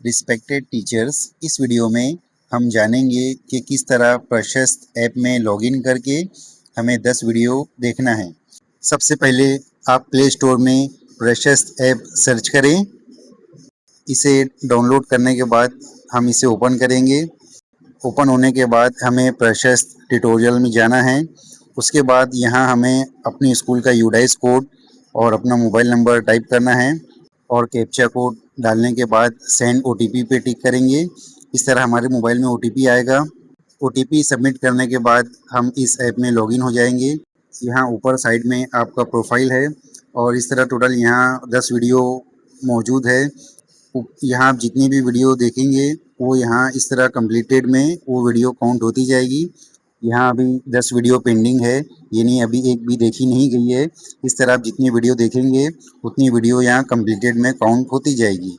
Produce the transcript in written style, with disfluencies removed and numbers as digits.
Respected teachers, इस video में हम जानेंगे कि किस तरह प्रशस्त ऐप में लॉगिन करके हमें 10 वीडियो देखना है। सबसे पहले आप प्ले स्टोर में प्रशस्त ऐप सर्च करें। इसे डाउनलोड करने के बाद हम इसे ओपन करेंगे। ओपन होने के बाद हमें प्रशस्त ट्यूटोरियल में जाना है। उसके बाद यहाँ हमें अपनी स्कूल का यूडाइस कोड और अपना मोबाइल नंबर टाइप करना है और कैप्चा कोड डालने के बाद सेंड ओटीपी पे टिक करेंगे। इस तरह हमारे मोबाइल में ओटीपी आएगा। ओटीपी सबमिट करने के बाद हम इस ऐप में लॉगिन हो जाएंगे। यहाँ ऊपर साइड में आपका प्रोफाइल है और इस तरह टोटल यहाँ 10 वीडियो मौजूद है। यहाँ आप जितनी भी वीडियो देखेंगे वो यहाँ इस तरह कंप्लीटेड में वो वीडियो काउंट होती जाएगी। यहाँ अभी 10 वीडियो पेंडिंग है, यानी अभी एक भी देखी नहीं गई है। इस तरह आप जितनी वीडियो देखेंगे उतनी वीडियो यहाँ कंप्लीटेड में काउंट होती जाएगी।